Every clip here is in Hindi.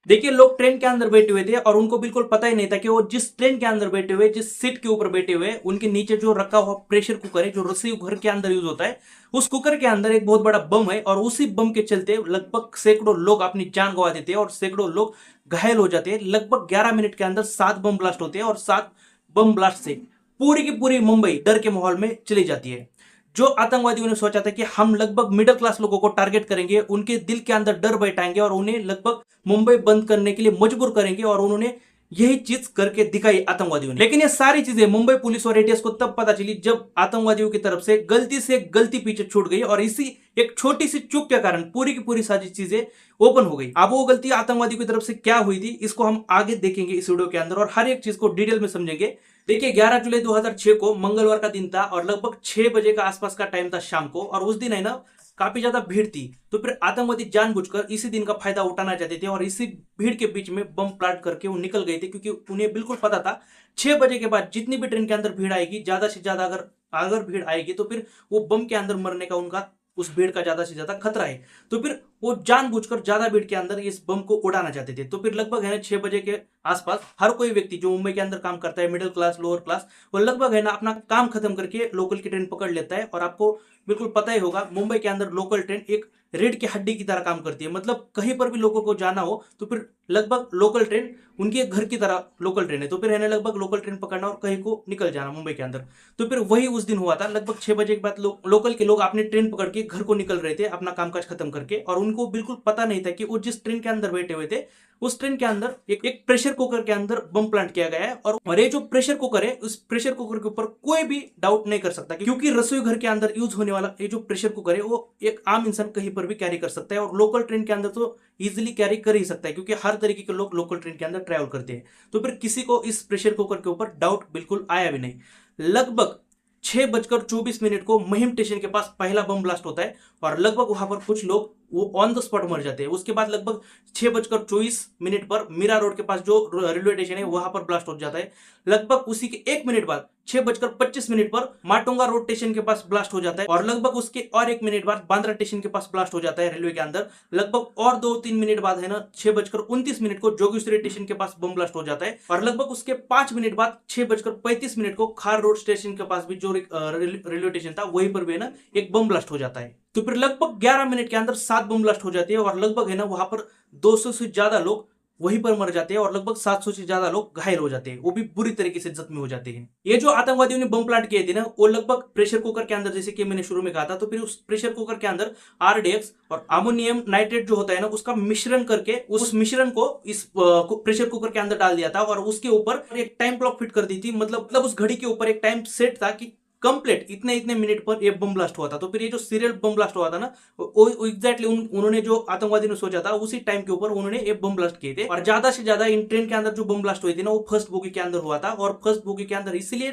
देखिए, लोग ट्रेन के अंदर बैठे हुए थे और उनको बिल्कुल पता ही नहीं था कि वो जिस ट्रेन के अंदर बैठे हुए, जिस सीट के ऊपर बैठे हुए, उनके नीचे जो रखा हुआ प्रेशर कुकर है, जो रसोई घर के अंदर यूज होता है, उस कुकर के अंदर एक बहुत बड़ा बम है और उसी बम के चलते लगभग सैकड़ों लोग अपनी जान गंवा देते हैं और सैकड़ों लोग घायल हो जाते हैं। लगभग 11 मिनट के अंदर 7 बम ब्लास्ट होते हैं और 7 बम ब्लास्ट से पूरी की पूरी मुंबई डर के माहौल में चली जाती है। जो आतंकवादियों ने सोचा था कि हम लगभग मिडिल क्लास लोगों को टारगेट करेंगे, उनके दिल के अंदर डर बैठाएंगे और उन्हें लगभग मुंबई बंद करने के लिए मजबूर करेंगे, और उन्होंने यही चीज करके दिखाई आतंकवादियों ने। लेकिन ये सारी चीजें मुंबई पुलिस और एटीएस को तब पता चली जब आतंकवादियों की तरफ से गलती पीछे छूट गई और इसी एक छोटी सी चूक के कारण पूरी की पूरी सारी चीजें ओपन हो गई। अब वो गलती आतंकवादियों की तरफ से क्या हुई थी, इसको हम आगे देखेंगे इस वीडियो के अंदर और हर एक चीज को डिटेल में समझेंगे। देखिए, 11 जुलाई 2006 को मंगलवार का दिन था और लगभग 6 बजे का आसपास का टाइम था शाम को, और उस दिन है ना काफी ज्यादा भीड़ थी। तो फिर आतंकवादी जानबूझकर इसी दिन का फायदा उठाना चाहते थे और इसी भीड़ के बीच में बम प्लांट करके वो निकल गए थे, क्योंकि उन्हें बिल्कुल पता था 6 बजे के बाद जितनी भी ट्रेन के अंदर भीड़ आएगी, ज्यादा से ज्यादा अगर अगर भीड़ आएगी तो फिर वो बम के अंदर मरने का उनका उस भीड़ का ज्यादा से ज्यादा खतरा है। तो फिर वो जानबूझकर ज्यादा भीड़ के अंदर इस बम को उड़ाना चाहते थे। तो फिर लगभग है ना 6 बजे के आसपास हर कोई व्यक्ति जो मुंबई के अंदर काम करता है, मिडिल क्लास लोअर क्लास, वो लगभग है ना अपना काम खत्म करके लोकल की ट्रेन पकड़ लेता है। और आपको बिल्कुल पता ही होगा, मुंबई के अंदर लोकल ट्रेन एक रीढ़ की हड्डी की तरह काम करती है। मतलब कहीं पर भी लोगों को जाना हो तो फिर लगभग लोकल ट्रेन उनके घर की तरह लोकल ट्रेन है। तो फिर है ना लगभग लोकल ट्रेन पकड़ना और कहीं को निकल जाना मुंबई के अंदर। तो फिर वही उस दिन हुआ था। लगभग 6 बजे के बाद लोकल के लोग अपनी ट्रेन पकड़ के घर को निकल रहे थे अपना कामकाज खत्म करके, और उनको बिल्कुल पता नहीं था कि वो जिस ट्रेन के अंदर बैठे हुए थे उस ट्रेन के अंदर एक प्रेशर कुकर के अंदर बम प्लांट किया गया है। और ये जो प्रेशर कुकर है, उस प्रेशर कुकर के ऊपर कोई भी डाउट नहीं कर सकता, क्योंकि रसोई घर के अंदर यूज होने वाला ये जो प्रेशर कुकर है वो एक आम इंसान कहीं पर भी कैरी कर सकता है, और लोकल ट्रेन के अंदर तो इजिली कैरी कर ही सकता है, क्योंकि हर तरीके के लोग लोकल ट्रेन के अंदर ट्रैवल करते हैं। तो फिर किसी को इस प्रेशर कुकर के ऊपर डाउट बिल्कुल आया भी नहीं। लगभग 6 बजकर 24 मिनट को महिम स्टेशन के पास पहला बम ब्लास्ट होता है और लगभग वहां पर कुछ लोग वो ऑन द स्पॉट मर जाते हैं। उसके बाद लगभग 6 बजकर 24 मिनट पर मीरा रोड के पास जो रेलवे स्टेशन है वहां पर ब्लास्ट हो जाता है। लगभग उसी के 1 मिनट बाद 6 बजकर 25 मिनट पर माटुंगा रोड स्टेशन के पास ब्लास्ट हो जाता है, और लगभग उसके और 1 मिनट बाद बांद्रा स्टेशन के पास ब्लास्ट हो जाता है रेलवे के अंदर। लगभग और 2-3 मिनट बाद है ना 6 बजकर 29 मिनट को जोगेश्वरी स्टेशन के पास बम ब्लास्ट हो जाता है, और लगभग उसके 5 मिनट बाद 6 बजकर 35 मिनट को खार रोड स्टेशन के पास भी जो रेलवे स्टेशन था वहीं पर भी है ना एक बम ब्लास्ट हो जाता है। तो फिर लगभग 11 मिनट के अंदर 7 बम ब्लास्ट हो जाते हैं और लगभग है ना वहां पर 200 से ज्यादा लोग वहीं पर मर जाते हैं और लगभग 700 से ज्यादा लोग घायल हो जाते हैं, वो भी बुरी तरीके से जख्मी हो जाते हैं। ये जो आतंकवादियों ने बम प्लांट किए थे ना, वो लगभग प्रेशर कुकर के अंदर, जैसे कि मैंने शुरू में कहा था, तो फिर उस प्रेशर कुकर के अंदर आरडीएक्स और अमोनियम नाइट्रेट जो होता है ना उसका मिश्रण करके उस मिश्रण को इस प्रेशर कुकर के अंदर डाल दिया था और उसके ऊपर एक टाइम क्लॉक फिट कर दी थी। मतलब उस घड़ी के ऊपर एक टाइम सेट था कि कंप्लीट इतने इतने मिनट पर ये बम ब्लास्ट हुआ था। तो फिर ये जो सीरियल बम ब्लास्ट हुआ था ना, वो एग्जैक्टली उन्होंने जो आतंकवादी ने सोचा था उसी टाइम के ऊपर उन्होंने ये बम ब्लास्ट किए थे। और ज्यादा से ज्यादा इन ट्रेन के अंदर जो बम ब्लास्ट हुई थी ना वो फर्स्ट बोगी के अंदर हुआ था, और फर्स्ट बोगी के अंदर इसलिए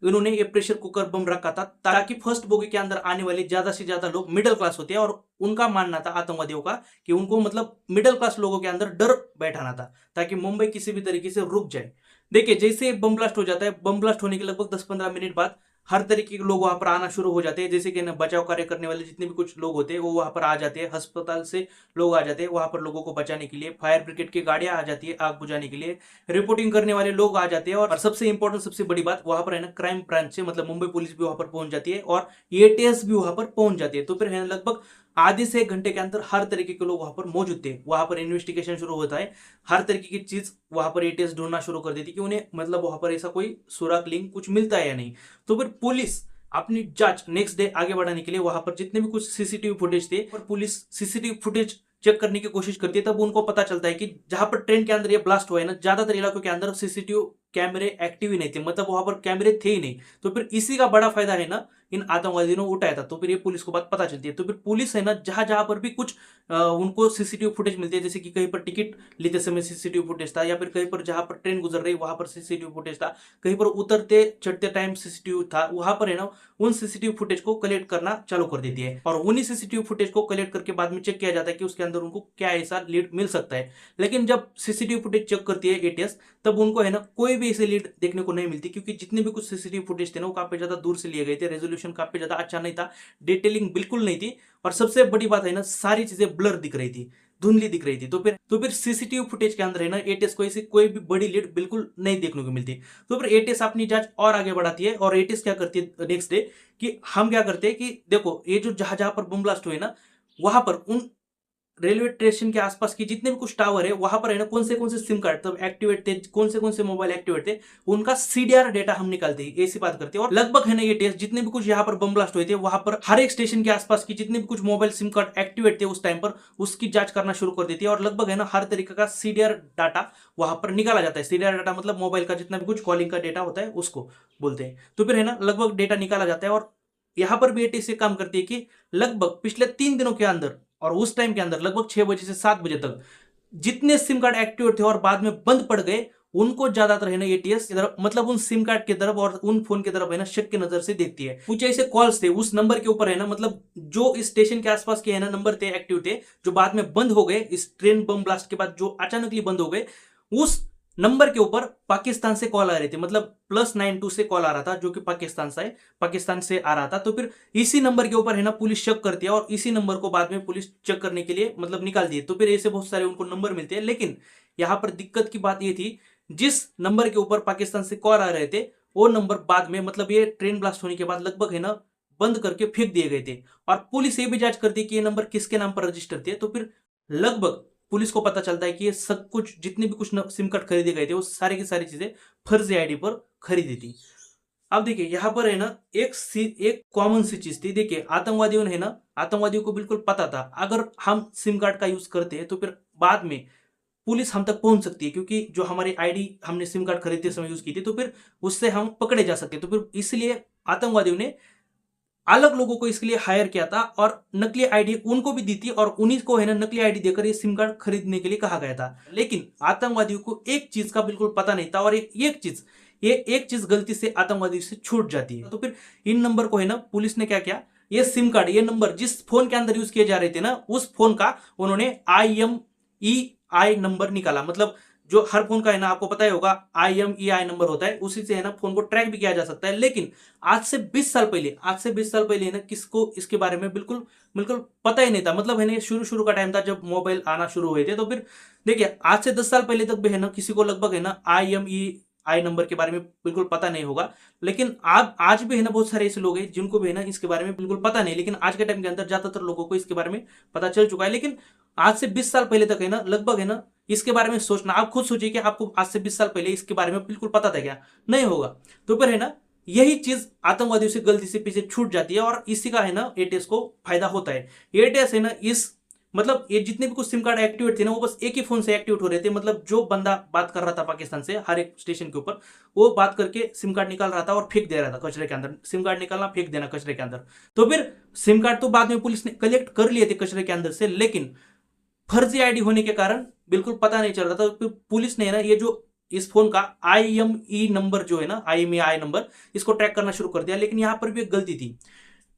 इन्होंने ये प्रेशर कुकर बम रखा था ताकि फर्स्ट बोगी के अंदर आने वाले ज्यादा से ज्यादा लोग मिडिल क्लास होते हैं, और उनका मानना था आतंकवादियों का कि उनको मतलब मिडिल क्लास लोगों के अंदर डर बैठाना था ताकि मुंबई किसी भी तरीके से रुक जाए। देखिए, जैसे बम ब्लास्ट हो जाता है, बम ब्लास्ट होने के लगभग 10-15 मिनट बाद हर तरीके के लोग वहां पर आना शुरू हो जाते हैं। जैसे कि ना बचाव कार्य करने वाले जितने भी कुछ लोग होते हैं वो वहां पर आ जाते हैं, अस्पताल से लोग आ जाते हैं वहां पर लोगों को बचाने के लिए, फायर ब्रिगेड की गाड़ियां आ जाती है आग बुझाने के लिए, रिपोर्टिंग करने वाले लोग आ जाते हैं, और सबसे इंपॉर्टेंट सबसे बड़ी बात वहां पर है ना क्राइम ब्रांच से मतलब मुंबई पुलिस भी वहां पर पहुंच जाती है और एटीएस भी वहां पर पहुंच जाती है। तो फिर है ना लगभग आधे से 1 घंटे के अंदर हर तरीके के लोग वहां पर मौजूद थे। वहां पर इन्वेस्टिगेशन शुरू होता है, हर तरीके की चीज वहां पर एटीएस ढूंढना शुरू कर देती कि उन्हें मतलब वहां पर ऐसा कोई सुराग लिंक कुछ मिलता है या नहीं। तो फिर पुलिस अपनी जांच नेक्स्ट डे आगे बढ़ाने के लिए वहां पर जितने भी कुछ सीसीटीवी फुटेज थे और पुलिस सीसीटीवी फुटेज चेक करने की कोशिश करती है, तब उनको पता चलता है कि जहां पर ट्रेन के अंदर ये ब्लास्ट हुआ है ना, ज्यादातर इलाकों के अंदर सीसीटीवी कैमरे एक्टिव ही नहीं थे, मतलब वहां पर कैमरे थे ही नहीं। तो फिर इसी का बड़ा फायदा है ना इन आतंकवादियों ने उठाया था। तो फिर ये पुलिस को बात पता चलती है। तो फिर पुलिस है ना जहां जहां पर भी कुछ उनको सीसीटीवी फुटेज मिलती है, जैसे कि कहीं पर टिकट लेते समय सीसीटीवी फुटेज था, या फिर कहीं पर जहां पर ट्रेन गुजर रही वहां पर सीसीटीवी फुटेज था, कहीं पर उतरते चढ़ते टाइम सीसीटीवी था, वहां पर है ना उन सीसीटीवी फुटेज को कलेक्ट करना चालू कर देती है, और उन्हीं सीसीटीवी फुटेज को कलेक्ट करके बाद में चेक किया जाता है कि उसके अंदर उनको क्या ऐसा लीड मिल सकता है। लेकिन जब सीसीटीवी फुटेज चेक करती है एटीएस, तब उनको है ना कोई भी ऐसी लीड देखने को नहीं मिलती, क्योंकि जितने भी कुछ सीसीटीवी फुटेज थे ना वो काफी ज्यादा दूर से लिए गए थे, रेजोल्यूशन काफी ज्यादा अच्छा नहीं था, डिटेलिंग बिल्कुल नहीं थी, और सबसे बड़ी बात है ना सारी चीजें ब्लर दिख रही थी। धुंधली दिख रही थी। तो फिर सीसीटीवी फुटेज के अंदर है ना एटीएस को ऐसी कोई भी बड़ी लीड बिल्कुल नहीं देखने को मिलती। तो फिर एटीएस अपनी जांच और आगे बढ़ाती है और एटीएस क्या करती है नेक्स्ट डे कि हम क्या करते हैं कि देखो ये जो जहां जहां पर बम ब्लास्ट हुए ना वहां पर उन रेलवे स्टेशन के आसपास की जितने भी कुछ टावर है वहां पर है ना कौन से सिम कार्ड तब एक्टिवेट थे, कौन से मोबाइल एक्टिवेट थे, उनका सीडीआर डेटा हम निकालते हैं, ऐसी बात करते हैं। और लगभग है ना ये टेस्ट जितने भी कुछ यहाँ पर बम ब्लास्ट हुए थे वहां पर हर एक स्टेशन के आसपास की जितने भी कुछ मोबाइल सिम कार्ड एक्टिवेट थे उस टाइम पर उसकी जांच करना शुरू कर देती है और लगभग है ना हर तरीके का सीडीआर डाटा वहां पर निकाला जाता है। सीडीआर डाटा मतलब मोबाइल का जितना भी कुछ कॉलिंग का डेटा होता है उसको बोलते हैं। तो फिर है ना लगभग डेटा निकाला जाता है और यहां पर भी एटीएस काम करती है कि लगभग पिछले 3 दिनों के अंदर और उस टाइम के अंदर लगभग 6 बजे से 7 बजे तक जितने सिम कार्ड एक्टिवेट थे और बाद में बंद पड़ गए उनको ज्यादातर है ना एटीएस की तरफ मतलब उन सिम कार्ड की तरफ और उन फोन की तरफ है ना शक की नजर से देखती है। कुछ ऐसे कॉल्स थे उस नंबर के ऊपर है ना मतलब जो इस स्टेशन के आसपास के है ना नंबर थे एक्टिव थे जो बाद में बंद हो गए इस ट्रेन बम ब्लास्ट के बाद जो अचानकली बंद हो गए उस नंबर के ऊपर पाकिस्तान से कॉल आ रहे थे मतलब +92 से कॉल आ रहा था जो कि पाकिस्तान से आ रहा था। तो फिर इसी नंबर के ऊपर है ना पुलिस शक करती है और इसी नंबर को बाद में पुलिस चेक करने के लिए मतलब निकाल दिए। तो फिर ऐसे बहुत सारे उनको नंबर मिलते हैं लेकिन यहाँ पर दिक्कत की बात ये थी जिस नंबर के ऊपर पाकिस्तान से कॉल आ रहे थे वो नंबर बाद में मतलब ये ट्रेन ब्लास्ट होने के बाद लगभग है ना बंद करके फेंक दिए गए थे और पुलिस ये भी जांच करती है कि ये नंबर किसके नाम पर रजिस्टर थे। तो फिर लगभग पुलिस को पता चलता है कि ये सब कुछ जितने भी कुछ सिम कार्ड खरीदे गए थे वो सारी की सारी चीजें फर्जी आईडी पर खरीदी थी। अब देखिए यहाँ पर है ना एक कॉमन सी चीज थी। देखिए आतंकवादियों ने है ना आतंकवादियों को बिल्कुल पता था अगर हम सिम कार्ड का यूज करते हैं तो फिर बाद में पुलिस हम तक पहुंच सकती है क्योंकि जो हमारी आईडी हमने सिम कार्ड खरीदते समय यूज की थी तो फिर उससे हम पकड़े जा सकते। तो फिर इसलिए आतंकवादियों ने अलग लोगों को इसके लिए हायर किया था और नकली आईडी उनको भी दी थी और उन्हीं को है ना नकली आईडी देकर ये सिम कार्ड खरीदने के लिए कहा गया था। लेकिन आतंकवादियों को एक चीज का बिल्कुल पता नहीं था और एक चीज गलती से आतंकवादियों से छूट जाती है। तो फिर इन नंबर को है ना पुलिस ने क्या किया ये सिम कार्ड ये नंबर जिस फोन के अंदर यूज किए जा रहे थे ना उस फोन का उन्होंने IMEI नंबर निकाला। मतलब जो हर फोन का है ना आपको पता ही होगा IMEI नंबर होता है उसी से है ना फोन को ट्रैक भी किया जा सकता है। लेकिन आज से 20 साल पहले है ना किसको इसके बारे में बिल्कुल बिल्कुल पता ही नहीं था। मतलब है ना शुरू का टाइम था जब मोबाइल आना शुरू हुए थे। तो फिर देखिए आज से 10 साल पहले तक भी है ना किसी को लगभग है ना IMEI नंबर के बारे में बिल्कुल पता नहीं होगा। लेकिन आज भी है ना बहुत सारे ऐसे लोग हैं जिनको भी है ना इसके बारे में बिल्कुल पता नहीं। लेकिन आज के टाइम के अंदर ज्यादातर लोगों को इसके बारे में पता चल चुका है। लेकिन आज से 20 साल पहले तक है ना लगभग है ना इसके बारे में सोचना आप खुद सोचिए कि आपको आज से 20 साल पहले इसके बारे में बिल्कुल पता था क्या? नहीं होगा। तो फिर है ना यही चीज आतंकवादियों से गलती से पीछे छूट जाती है और इसी का है ना एटीएस को फायदा होता है। एटीएस है ना इस मतलब ये जितने भी कुछ सिम कार्ड एक्टिवेट थे ना वो बस एक ही फोन से एक्टिवेट हो रहे थे। मतलब जो बंदा बात कर रहा था पाकिस्तान से हर एक स्टेशन के ऊपर वो बात करके सिम कार्ड निकाल रहा था और फेंक दे रहा था कचरे के अंदर। सिम कार्ड निकालना फेंक देना कचरे के अंदर। तो फिर सिम कार्ड तो बाद में पुलिस ने कलेक्ट कर लिए थे कचरे के अंदर से लेकिन फर्जी आईडी होने के कारण बिल्कुल पता नहीं चल रहा था। तो पुलिस ने ना ये जो इस फोन का IME नंबर जो है ना IMEI नंबर इसको ट्रैक करना शुरू कर दिया। लेकिन यहां पर भी एक गलती थी।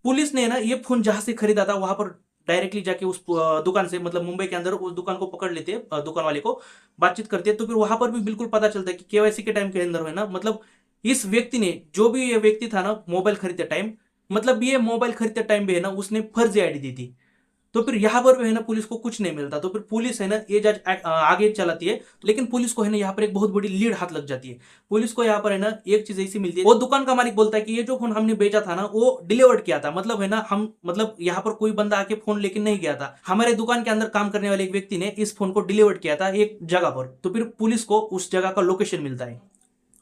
पुलिस ने ना ये फोन जहां से खरीदा था वहां पर डायरेक्टली जाके उस दुकान से मतलब मुंबई के अंदर उस दुकान को पकड़ लेते हैं दुकान वाले को बातचीत करते हैं। तो फिर वहां पर भी बिल्कुल पता चलता है कि KYC के टाइम के अंदर है ना मतलब इस व्यक्ति ने जो भी ये व्यक्ति था ना मोबाइल खरीदते टाइम मतलब ये मोबाइल खरीदते टाइम भी है ना उसने फर्जी आईडी दी थी। तो फिर यहां पर है ना पुलिस को कुछ नहीं मिलता। तो फिर पुलिस है ना ये जज आगे चलाती है। लेकिन पुलिस को है ना यहाँ पर एक बहुत बड़ी लीड हाथ लग जाती है। पुलिस को यहाँ पर है ना एक चीज ऐसी मिलती है वो दुकान का मालिक बोलता है कि ये जो फोन हमने बेचा था ना वो डिलीवर्ड किया था। मतलब है ना हम मतलब यहाँ पर कोई बंदा आके फोन लेके नहीं गया था। हमारे दुकान के अंदर काम करने वाले एक व्यक्ति ने इस फोन को डिलीवर्ड किया था एक जगह पर। तो फिर पुलिस को उस जगह का लोकेशन मिलता है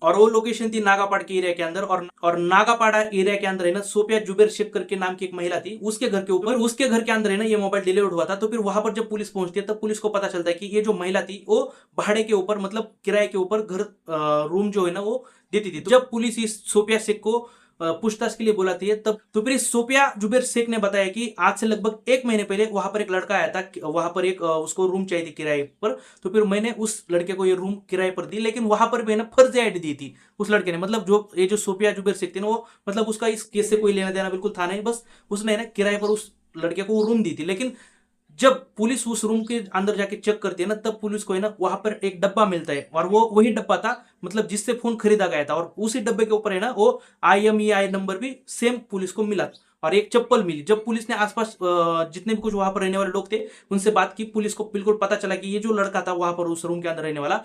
और वो लोकेशन थी नागापाड़ के एरिया के अंदर। और नागापाड़ा एरिया के अंदर है ना सोफिया जुबेर शेख करके नाम की एक महिला थी उसके घर के ऊपर उसके घर के अंदर है ना ये मोबाइल डिलीवर्ड हुआ था। तो फिर वहां पर जब पुलिस पहुंचती है तब पुलिस को पता चलता है कि ये जो महिला थी वो भाड़े के ऊपर मतलब किराए के ऊपर घर रूम जो है ना वो देती थी। तो जब पुलिस इस सोफिया शेख को पूछताछ के लिए बुलाती है तब तो फिर सोफिया जुबेर शेख ने बताया कि आज से लगभग 1 महीने पहले वहां पर एक लड़का आया था वहां पर एक उसको रूम चाहिए थी किराए पर। तो फिर मैंने उस लड़के को ये रूम किराए पर दी। लेकिन वहां पर मैंने फर्जी आईडी दी थी उस लड़के ने। मतलब जो ये जो सोफिया जुबेर शेख थी ना वो मतलब उसका इस केस से कोई लेना देना बिल्कुल था नहीं। बस उसने ना किराए पर उस लड़के को रूम दी थी। लेकिन जब पुलिस उस रूम के अंदर जाके चेक करती है ना तब पुलिस को है ना वहां पर एक डब्बा मिलता है और वो वही डब्बा था मतलब जिससे फोन खरीदा गया था। और उसी डब्बे के ऊपर है ना वो IMEI नंबर भी सेम पुलिस को मिला। और एक चप्पल मिली। जब पुलिस ने आसपास जितने भी कुछ वहां पर रहने वाले लोग थे उनसे बात की, पुलिस को बिल्कुल पता चला कि ये जो लड़का था वहां पर उस रूम के अंदर रहने वाला,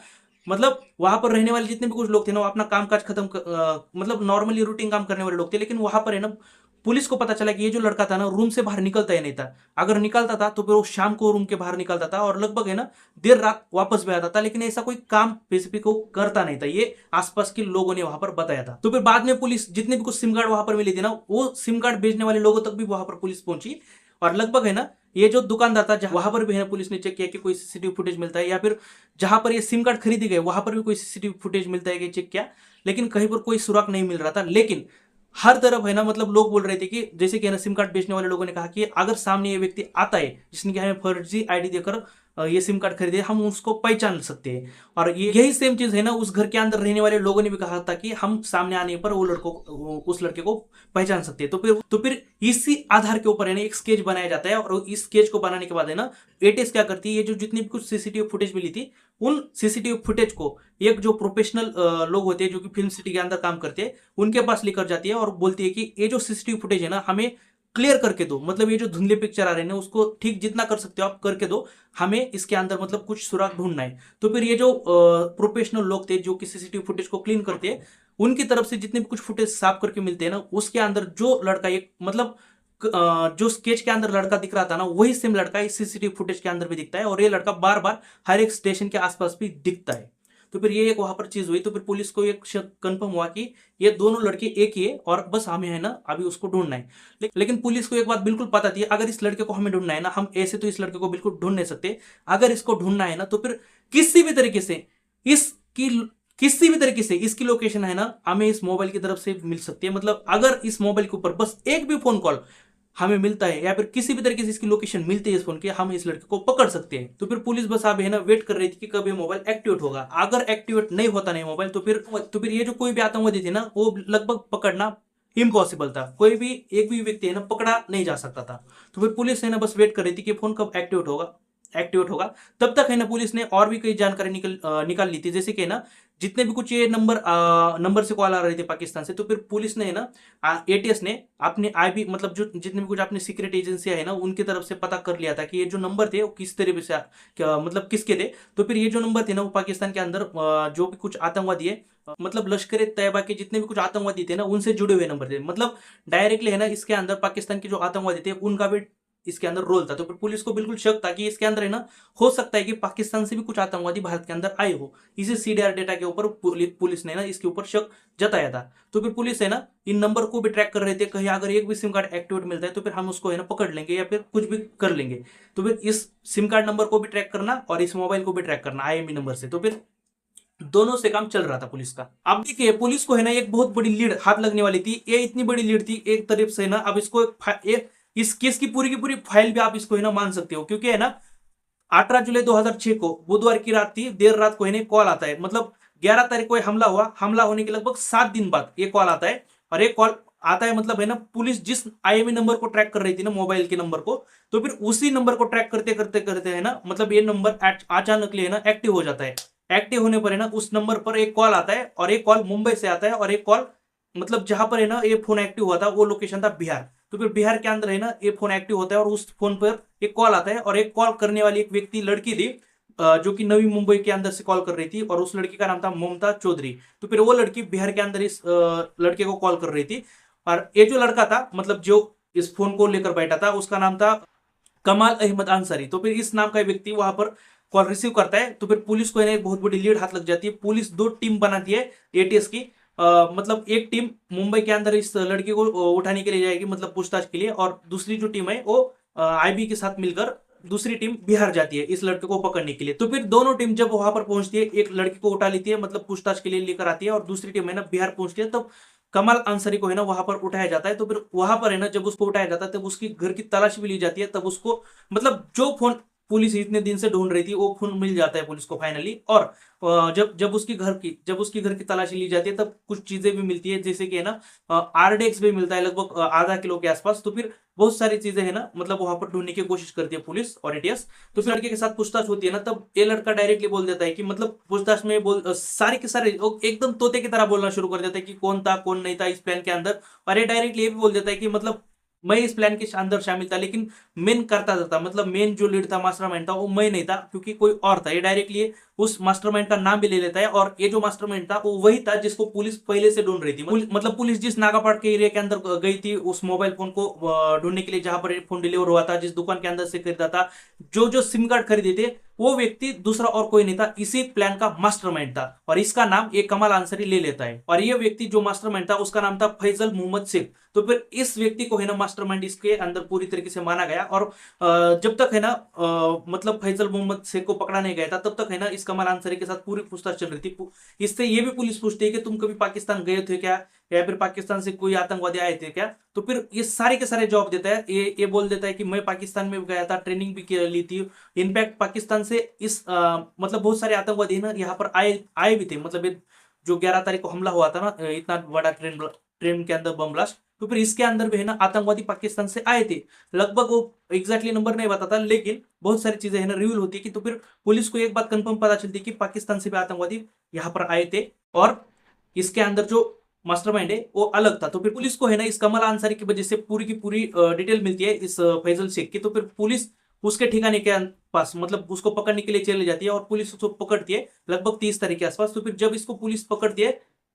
मतलब वहां पर रहने वाले जितने भी कुछ लोग थे ना वो अपना काम काज खत्म मतलब नॉर्मली रूटीन काम करने वाले लोग थे, लेकिन वहां पर है ना पुलिस को पता चला कि ये जो लड़का था ना रूम से बाहर निकलता ही नहीं था। अगर निकलता था तो फिर वो शाम को रूम के बाहर निकलता था और लगभग है ना देर रात वापस भी आता था, लेकिन ऐसा कोई काम स्पेसिफिक वो करता नहीं था, ये आसपास के लोगों ने वहां पर बताया था। तो फिर बाद में पुलिस जितने भी कुछ सिम कार्ड वहां पर मिली थी ना वो सिम कार्ड बेचने वाले लोगों तक भी वहां पर पुलिस पहुंची, और लगभग है ना ये जो दुकानदार था वहां पर भी है ना पुलिस ने चेक किया कि कोई सीसीटीवी फुटेज मिलता है, या फिर जहां पर ये सिम कार्ड खरीदी गए वहां पर भी कोई सीसीटीवी फुटेज मिलता है कि चेक किया, लेकिन कहीं पर कोई सुराग नहीं मिल रहा था। लेकिन हर तरफ है ना मतलब लोग बोल रहे थे कि जैसे कि है ना सिम कार्ड बेचने वाले लोगों ने कहा कि अगर सामने ये व्यक्ति आता है जिसने कि हमें फर्जी आईडी देकर ये सिम कार्ड खरीदे, हम उसको पहचान सकते हैं। और ये यही सेम चीज है ना उस घर के अंदर रहने वाले लोगों ने भी कहा था कि हम सामने आने पर उस लड़के को पहचान सकते हैं। तो फिर इसी आधार के ऊपर है ना एक स्केच बनाया जाता है, और इस स्केच को बनाने के बाद है ना एटीएस क्या करती है, ये जो जितनी भी कुछ सीसीटीवी फुटेज मिली थी उन सीसीटीवी फुटेज को एक जो प्रोफेशनल लोग होते हैं जो कि फिल्म सिटी के अंदर काम करते हैं उनके पास लेकर जाती है और बोलती है कि ये जो सीसीटीवी फुटेज है ना हमें क्लियर करके दो, मतलब ये जो धुंधले पिक्चर आ रहे हैं उसको ठीक जितना कर सकते हो आप करके दो, हमें इसके अंदर मतलब कुछ सुराग ढूंढना है। तो फिर ये जो प्रोफेशनल लोग थे जो कि सीसीटीवी फुटेज को क्लीन करते हैं उनकी तरफ से जितने भी कुछ फुटेज साफ करके मिलते हैं ना उसके अंदर जो लड़का एक मतलब जो स्केच के अंदर लड़का दिख रहा था ना वही सेम लड़का इस सीसीटीवी फुटेज के अंदर भी दिखता है, और ये लड़का बार बार हर एक स्टेशन के आसपास भी दिखता है। तो फिर ये एक वहां पर चीज हुई, तो फिर पुलिस को एक शक कंफर्म हुआ कि ये दोनों लड़के एक ही है और बस हमें है ना अभी उसको ढूंढना है। लेकिन पुलिस को एक बात बिल्कुल पता थी, अगर इस लड़के को हमें ढूंढना है ना हम ऐसे तो इस लड़के को बिल्कुल ढूंढ नहीं सकते, अगर इसको ढूंढना है ना तो फिर किसी भी तरीके से इसकी किसी भी तरीके से इसकी लोकेशन है ना हमें इस मोबाइल की तरफ से मिल सकती है। मतलब अगर इस मोबाइल के ऊपर बस एक भी फोन कॉल हमें मिलता है या फिर किसी भी तरीके से इसकी लोकेशन मिलती है इस फोन की, हम इस लड़के को पकड़ सकते हैं। तो फिर पुलिस बस अब है ना वेट कर रही थी कि कब ये मोबाइल एक्टिवेट होगा। अगर एक्टिवेट नहीं होता नहीं मोबाइल तो फिर ये जो कोई भी आतंकवादी थे ना वो लगभग पकड़ना इम्पॉसिबल था, कोई भी एक भी व्यक्ति है ना पकड़ा नहीं जा सकता था। तो फिर पुलिस है ना बस वेट कर रही थी कि फोन कब एक्टिवेट होगा। तब तक है ना पुलिस ने और भी कई जानकारी निकाल ली थी, जैसे कि ना जितने भी कुछ ये नंबर से कॉल आ रहे थे पाकिस्तान से, तो फिर पुलिस ने है ना एटीएस ने अपने आईबी मतलब जो जितने भी कुछ अपनी सीक्रेट एजेंसियां है ना उनकी तरफ से पता कर लिया था कि ये जो नंबर थे वो किस तरीके से मतलब किसके थे। तो फिर ये जो नंबर थे ना वो पाकिस्तान के अंदर जो भी कुछ आतंकवादी है मतलब लश्कर ए तैयबा के जितने भी कुछ आतंकवादी थे ना उनसे जुड़े हुए नंबर थे, मतलब डायरेक्टली है ना इसके अंदर पाकिस्तान के जो आतंकवादी थे उनका भी इसके अंदर रोल था। तो फिर पुलिस को बिल्कुल शक था कि इसके अंदर है ना हो सकता है कि पाकिस्तान से भी कुछ आतंकवादी भारत के अंदर आए हो। इसी सीडीआर डेटा के ऊपर पुलिस ने ना इसके ऊपर शक जताया था। तो फिर पुलिस है ना इन नंबर को भी ट्रैक कर रहे थे, कहीं अगर एक भी सिम कार्ड एक्टिवेट मिलता है तो फिर हम उसको है ना पकड़ लेंगे या फिर कुछ भी कर लेंगे। तो फिर इस सिम कार्ड नंबर को भी ट्रैक करना और इस मोबाइल को भी ट्रैक करना आईएमई नंबर से, तो फिर दोनों से काम चल रहा था पुलिस का। अब देखिए पुलिस को है ना एक बहुत बड़ी लीड हाथ लगने वाली थी, ये इतनी बड़ी लीड थी एक तरफ से ना अब इसको इस केस की पूरी फाइल भी आप इसको है ना मान सकते हो, क्योंकि है ना 18 जुलाई 2006 को बुधवार की रात थी, देर रात को इन्हें कॉल आता है, मतलब 11 तारीख को हमला हुआ, हमला होने के लगभग 7 दिन बाद ये कॉल आता है। और ये कॉल आता है मतलब है ना पुलिस जिस आईएमई नंबर को ट्रैक कर रही थी ना मोबाइल के नंबर को, तो फिर उसी नंबर को ट्रैक करते करते करते है ना मतलब ये नंबर अचानक है ना एक्टिव हो जाता है। एक्टिव होने पर है ना उस नंबर पर एक कॉल आता है और एक कॉल मुंबई से आता है, और एक कॉल मतलब जहां पर है ना ये फोन एक्टिव हुआ था वो लोकेशन था बिहार। तो फिर बिहार के अंदर है ना ये फोन एक्टिव होता है और उस फोन पर एक कॉल आता है, और एक कॉल करने वाली एक व्यक्ति लड़की थी जो कि नवी मुंबई के अंदर से कॉल कर रही थी, और उस लड़की का नाम था ममता चौधरी। तो फिर वो लड़की बिहार के अंदर इस लड़के को कॉल कर रही थी, और ये जो लड़का था मतलब जो इस फोन को लेकर बैठा था उसका नाम था कमाल अहमद अंसारी। तो फिर इस नाम का व्यक्ति वहां पर कॉल रिसीव करता है। तो फिर पुलिस को एक बहुत बड़ी लीड हाथ लग जाती है, पुलिस 2 टीम बनाती है एटीएस की। मतलब एक टीम मुंबई के अंदर इस लड़के को उठाने के लिए जाएगी मतलब पूछताछ के लिए, और दूसरी जो टीम है वो आईबी के साथ मिलकर दूसरी टीम बिहार जाती है इस लड़के को पकड़ने के लिए। तो फिर दोनों टीम जब वहां पर पहुंचती है एक लड़के को उठा लेती है मतलब पूछताछ के लिए लेकर आती है, और दूसरी टीम है ना बिहार पहुंचती है, तब कमाल अंसारी को है ना वहां पर उठाया जाता है। तो फिर वहां पर है ना जब उसको उठाया जाता है तब उसकी घर की तलाशी भी ली जाती है, तब उसको मतलब जो फोन पुलिस इतने दिन से ढूंढ रही थी वो फोन मिल जाता है पुलिस को फाइनली। और जब उसकी घर की तलाशी ली जाती है तब कुछ चीजें भी मिलती है, जैसे कि है ना आरडीएक्स भी मिलता है लगभग आधा किलो के आसपास। तो फिर बहुत सारी चीजें है ना मतलब वहां पर ढूंढने की कोशिश करती है पुलिस और एटीएस। तो फिर लड़के के साथ पूछताछ होती है ना तब ये लड़का डायरेक्टली बोल देता है कि मतलब पूछताछ में सारे के सारे एकदम तोते की तरह बोलना शुरू कर देता है कि कौन था कौन नहीं था इस प्लान के अंदर। और ये डायरेक्टली ये भी बोल देता है कि मतलब मैं इस प्लान के अंदर शामिल था, लेकिन मेन करता था, मतलब मेन जो लीड था, मास्टरमाइंड था, वो मैं नहीं था, क्योंकि कोई और था। ये डायरेक्टली उस मास्टरमाइंड का नाम भी ले लेता है, और ये जो मास्टरमाइंड था वो वही था जिसको पुलिस पहले से ढूंढ रही थी। मतलब पुलिस जिस नागापाट के एरिया के अंदर गई थी उस मोबाइल फोन को ढूंढने के लिए, जहां पर फोन डिलीवर हुआ था, जिस दुकान के अंदर से खरीदा था, जो जो सिम कार्ड खरीदे थे, वो व्यक्ति दूसरा और कोई नहीं था, इसी प्लान का मास्टरमाइंड था, और इसका नाम ये कमाल अंसारी ले लेता है। और ये व्यक्ति जो मास्टरमाइंड था उसका नाम था फैजल मोहम्मद शेख। तो फिर इस व्यक्ति को है ना मास्टरमाइंड इसके अंदर पूरी तरीके से माना गया, और जब तक है ना मतलब फैजल मोहम्मद शेख को पकड़ा नहीं गया था, तब तक है ना इस कमाल अंसारी के साथ पूरी पूछताछ चल रही थी। इससे ये भी पुलिस पूछती है कि तुम कभी पाकिस्तान गए थे क्या, या फिर पाकिस्तान से कोई आतंकवादी आए थे क्या। तो फिर ये सारे के सारे जवाब देता है। ये बोल देता है कि मैं पाकिस्तान में गया था, ट्रेनिंग भी ली थी, इनफैक्ट पाकिस्तान से इस मतलब बहुत सारे आतंकवादी ना यहाँ पर आए भी थे। मतलब ये जो 11 तारीख को हमला हुआ था ना, इतना बड़ा ट्रेन के अंदर बम ब्लास्ट, तो फिर इसके अंदर भी है ना आतंकवादी पाकिस्तान से आए थे। लगभग वो एग्जैक्टली नंबर नहीं बताता, लेकिन बहुत सारी चीजें है ना रिवील होती है कि, तो फिर पुलिस को एक बात कंफर्म पता चलती है कि पाकिस्तान से भी आतंकवादी यहाँ पर आए थे, और इसके अंदर जो मास्टरमाइंड है वो अलग था। तो फिर पुलिस को है ना इस कमल अंसारी की वजह से पूरी की पूरी डिटेल मिलती है इस फैजल शेख की। तो फिर पुलिस उसके ठिकाने के पास, मतलब उसको पकड़ने के लिए चली जाती है, और पुलिस उसको पकड़ती है लगभग 30 तारीख के आसपास। तो फिर जब इसको पुलिस पकड़ती है,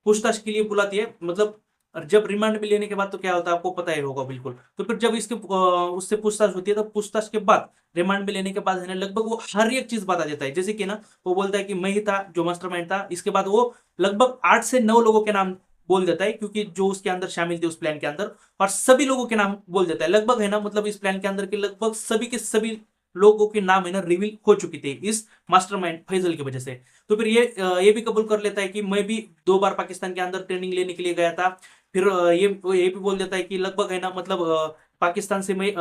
पूछताछ के लिए बुलाती है, मतलब और जब रिमांड में लेने के बाद तो क्या होता है आपको पता ही होगा बिल्कुल। तो फिर जब इसके उससे पूछताछ होती है, तो पूछताछ के बाद रिमांड में लेने के बाद है ना लगभग वो हर एक चीज बता देता है। जैसे कि ना वो बोलता है कि मैं ही था जो मास्टरमाइंड था। इसके बाद वो लगभग 8 से 9 लोगों के नाम बोल देता है, क्योंकि जो उसके अंदर शामिल थे उस प्लान के अंदर, और सभी लोगों के नाम बोल देता है लगभग, है ना। मतलब इस प्लान के अंदर के लगभग सभी के सभी लोगों के नाम है ना रिवील हो चुके थे इस मास्टरमाइंड फैजल की वजह से। तो फिर ये भी कबूल कर लेता है कि मैं भी 2 बार पाकिस्तान के अंदर ट्रेनिंग लेने के लिए गया था। फिर ये भी बोल देता है कि लगभग है ना, मतलब पाकिस्तान से मैं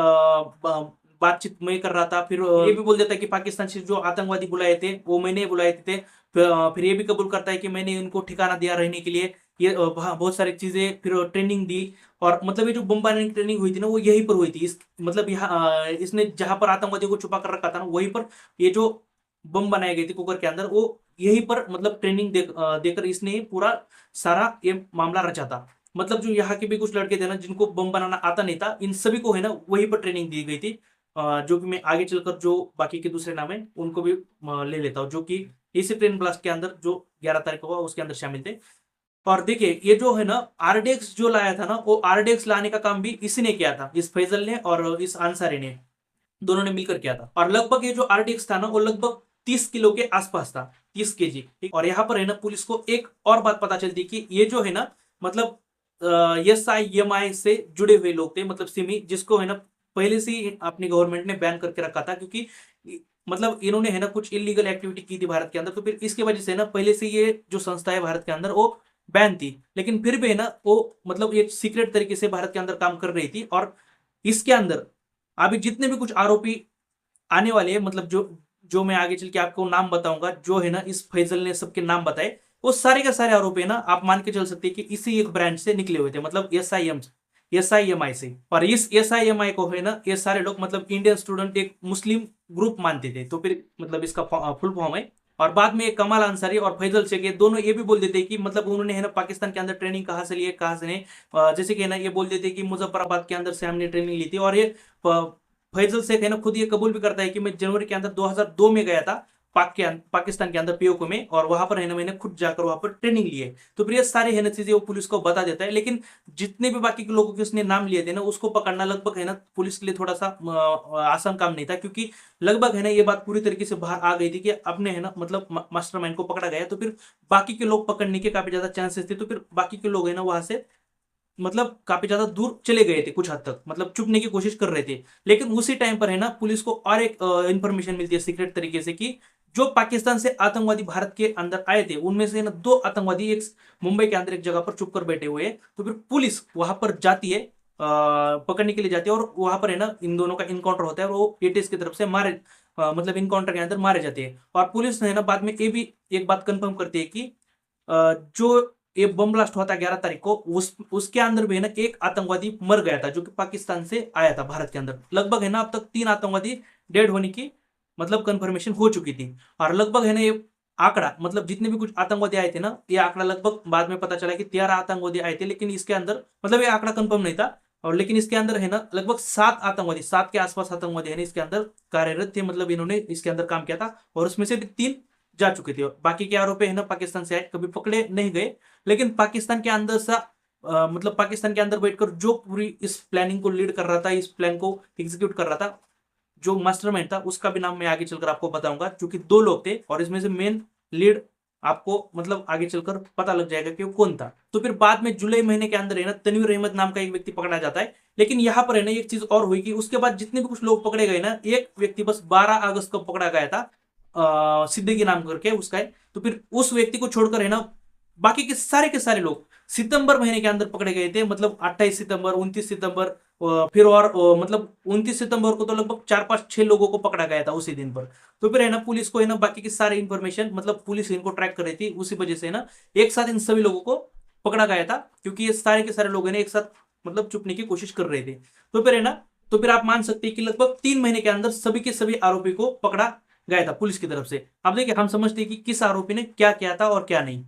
बातचीत मैं कर रहा था। फिर ये भी बोल देता है कि पाकिस्तान से जो आतंकवादी बुलाए थे वो मैंने बुलाए थे। फिर ये भी कबूल करता है कि मैंने इनको ठिकाना दिया रहने के लिए, ये बहुत सारी चीजें, फिर ट्रेनिंग दी। और मतलब ये जो बम बनाने की ट्रेनिंग हुई थी ना वो यहीं पर हुई थी, इस मतलब यहाँ इसने जहां पर आतंकवादियों को छुपा कर रखा था ना, वहीं पर ये जो बम बनाए गए थे कुकर के अंदर, वो यहीं पर मतलब ट्रेनिंग देकर इसने पूरा सारा ये मामला रचा था। मतलब जो यहाँ के भी कुछ लड़के थे ना जिनको बम बनाना आता नहीं था, इन सभी को है ना वहीं पर ट्रेनिंग दी गई थी। जो कि मैं आगे चलकर जो बाकी के दूसरे नाम है उनको भी ले लेता हूँ, जो कि इसी ट्रेन ब्लास्ट के अंदर जो 11 तारीख को हुआ उसके अंदर शामिल थे। और देखिए ये जो है ना आरडीएक्स जो लाया था ना, वो आरडीएक्स लाने का काम भी इसी ने किया था, इस फैजल ने और इस अंसारी ने, दोनों ने मिलकर किया था। और लगभग ये जो आरडीएक्स था ना वो लगभग 30 किलो के आसपास था, 30 केजी। और यहाँ पर है ना पुलिस को एक और बात पता चलती कि ये जो है ना, मतलब SIMI से जुड़े हुए लोग थे, मतलब सिमी, जिसको है ना पहले से ही अपनी गवर्नमेंट ने बैन करके रखा था, क्योंकि मतलब इन्होंने है ना कुछ इलीगल एक्टिविटी की थी भारत के अंदर। तो फिर इसकी वजह से ना पहले से ये जो संस्था है भारत के अंदर वो बैन थी, लेकिन फिर भी है ना वो मतलब ये सीक्रेट तरीके से भारत के अंदर काम कर रही थी। और इसके अंदर अभी जितने भी कुछ आरोपी आने वाले हैं, मतलब जो जो मैं आगे चल के आपको नाम बताऊंगा, जो है ना इस फैजल ने सबके नाम बताए, वो सारे के सारे आरोपी है ना आप मान के चल सकते हैं कि इसी एक ब्रांच से निकले हुए थे, मतलब SIMI से। और इस SIMI को है ना ये सारे लोग मतलब इंडियन स्टूडेंट एक मुस्लिम ग्रुप मानते थे। तो फिर मतलब इसका फुल फॉर्म है। और बाद में एक कमाल अंसारी और फैजल शेख, ये दोनों ये भी बोल देते कि मतलब उन्होंने है ना पाकिस्तान के अंदर ट्रेनिंग कहाँ से ली है, कहाँ से नहीं। जैसे कि ना ये बोल देते कि मुजफ्फराबाद के अंदर से हमने ट्रेनिंग ली थी। और ये फैजल शेख है ना खुद ये कबूल भी करता है कि मैं जनवरी के अंदर 2002 में गया था पाकिस्तान के अंदर POK में, और वहां पर है ना मैंने खुद जाकर वहां पर ट्रेनिंग ली है। तो फिर ये सारे है ना चीजें वो पुलिस को बता देता है। लेकिन जितने भी बाकी के लोगों के उसने नाम लिए थे ना, उसको पकड़ना लगभग है ना पुलिस के लिए थोड़ा सा आसान काम नहीं था, क्योंकि लगभग है ना ये बात पूरी तरीके से बाहर आ गई थी कि अपने है ना मतलब मास्टरमाइंड को पकड़ा गया। तो फिर बाकी के लोग पकड़ने के काफी ज्यादा चांसेस थे। तो फिर बाकी के लोग है ना वहां से मतलब काफी ज्यादा दूर चले गए थे, कुछ हद तक मतलब चुपने की कोशिश कर रहे थे। लेकिन उसी टाइम पर है ना पुलिस को और एक इंफॉर्मेशन मिलती है सीक्रेट तरीके से, कि जो पाकिस्तान से आतंकवादी भारत के अंदर आए थे उनमें से ना 2 आतंकवादी एक मुंबई के अंदर एक जगह पर छुप कर बैठे हुए हैं। तो फिर पुलिस वहां पर जाती है, पकड़ने के लिए जाती है, और वहां पर है ना इन दोनों का इनकाउंटर होता है, और वो ATS की तरफ से मारे मतलब इनकाउंटर के अंदर मारे जाते हैं। और पुलिस है ना बाद में ये भी एक बात कंफर्म करती है कि जो ये बम ब्लास्ट हुआ था 11 तारीख को, उसके अंदर भी है ना एक आतंकवादी मर गया था, जो कि पाकिस्तान से आया था भारत के अंदर। लगभग है ना अब तक 3 आतंकवादी डेड होने की मतलब कंफर्मेशन हो चुकी थी। और लगभग है ना ये आंकड़ा, मतलब जितने भी कुछ आतंकवादी आए थे ना, ये आंकड़ा लगभग बाद में पता चला कि 13 आतंकवादी आए थे, लेकिन इसके अंदर मतलब ये आंकड़ा कंफर्म नहीं था। और लेकिन इसके अंदर है ना लगभग 7 आतंकवादी, 7 के आसपास आतंकवादी है ना इसके अंदर कार्यरत थे, मतलब इन्होंने इसके अंदर काम किया था और उसमें से भी 3 जा चुके थे। बाकी के आरोपी है ना पाकिस्तान से आए, कभी पकड़े नहीं गए, लेकिन पाकिस्तान के अंदर सा मतलब पाकिस्तान के अंदर बैठकर जो पूरी इस प्लानिंग को लीड कर रहा था, इस प्लान को एग्जीक्यूट कर रहा था, जो मास्टरमाइंड था, उसका भी नाम मैं आगे चलकर आपको बताऊंगा, क्योंकि 2 लोग थे और इसमें से मेन लीड आपको मतलब आगे चलकर पता लग जाएगा कि वो कौन था। तो फिर बाद में जुलाई महीने के अंदर है ना तनवीर अहमद नाम का एक व्यक्ति पकड़ा जाता है। लेकिन यहाँ पर है ना एक चीज और हुई कि उसके बाद जितने भी कुछ लोग पकड़े गए ना, एक व्यक्ति बस 12 अगस्त को पकड़ा गया था, सिद्दीकी नाम करके उसका है। तो फिर उस व्यक्ति को छोड़कर है ना बाकी के सारे लोग सितंबर महीने के अंदर पकड़े गए थे, मतलब 28 सितंबर, 29 सितंबर, फिर और मतलब 29 सितंबर को तो लगभग 4-5-6 लोगों को पकड़ा गया था उसी दिन पर। तो फिर है ना पुलिस को है ना बाकी की सारी इंफॉर्मेशन, मतलब पुलिस इनको ट्रैक कर रही थी, उसी वजह से ना एक साथ इन सभी लोगों को पकड़ा गया था, क्योंकि ये सारे के सारे लोग है ना एक साथ मतलब छुपने की कोशिश कर रहे थे। तो फिर है ना, तो फिर आप मान सकते हैं कि लगभग 3 महीने के अंदर सभी के सभी आरोपी को पकड़ा गया था पुलिस की तरफ से। अब देखिए हम समझते हैं कि किस आरोपी ने क्या किया था और क्या नहीं।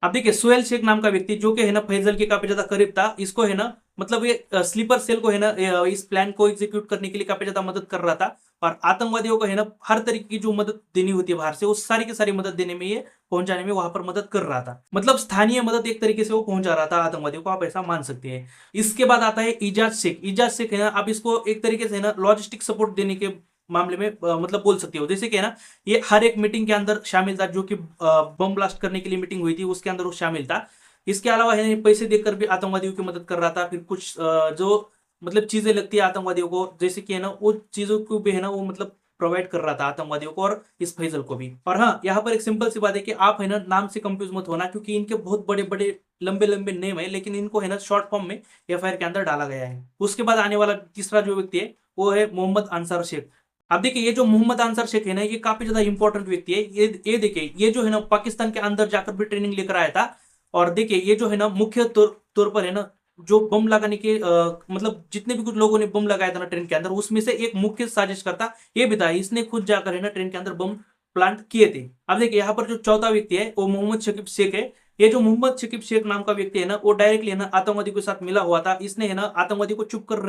अब देखिए सुहेल शेख नाम का व्यक्ति जो कि है ना फैजल के काफी ज्यादा करीब था, इसको है ना मतलब ये स्लीपर सेल को है ना इस प्लान को एग्जीक्यूट करने के लिए काफी ज्यादा मदद कर रहा था, और आतंकवादियों को है ना हर तरीके की जो मदद देनी होती है बाहर से, वो सारी की सारी मदद देने में, ये पहुंचाने में वहां पर मदद कर रहा था। मतलब स्थानीय मदद एक तरीके से वो पहुंचा रहा था आतंकवादियों को, आप ऐसा मान सकते हैं। इसके बाद आता है इजाज शेख। इजाज शेख है ना, आप इसको एक तरीके से है ना लॉजिस्टिक सपोर्ट देने के मामले में मतलब बोल सकते हो। जैसे कि है ना ये हर एक मीटिंग के अंदर शामिल था, जो कि बम ब्लास्ट करने के लिए मीटिंग हुई थी उसके अंदर वो शामिल था। इसके अलावा है ना पैसे देकर भी आतंकवादियों की मदद कर रहा था। फिर कुछ जो मतलब चीजें लगती है आतंकवादियों को, जैसे कि है ना वो चीजों को भी है ना वो मतलब प्रोवाइड कर रहा था आतंकवादियों को और इस फैजल को भी। और हाँ, यहाँ पर एक सिंपल सी बात है कि आप है ना नाम से कंफ्यूज मत होना, क्योंकि इनके बहुत बड़े बड़े लंबे लंबे नेम है, लेकिन इनको है ना शॉर्ट फॉर्म में एफआईआर के अंदर डाला गया है। उसके बाद आने वाला तीसरा जो व्यक्ति है वो है मोहम्मद अंसार शेख। अब देखिए ये जो मोहम्मद अंसार शेख है ना, ये काफी ज्यादा इंपॉर्टेंट व्यक्ति है। ये देखिए ये जो है ना पाकिस्तान के अंदर जाकर भी ट्रेनिंग लेकर आया था। और देखिए ये जो है ना मुख्य तौर पर है ना जो बम लगाने के मतलब जितने भी कुछ लोगों ने बम लगाया था ना ट्रेन के अंदर, उसमें से एक मुख्य साजिशकर्ता ये भी था। इसने खुद जाकर है ना ट्रेन के अंदर बम प्लांट किए थे। अब देखिए यहाँ पर जो चौथा व्यक्ति है वो मोहम्मद शकीब शेख है। ये जो मोहम्मद शकीब शेख नाम का व्यक्ति है ना, वो डायरेक्टली है ना आतंकवादी के साथ मिला हुआ था। इसने है ना आतंकवादी को चुप कर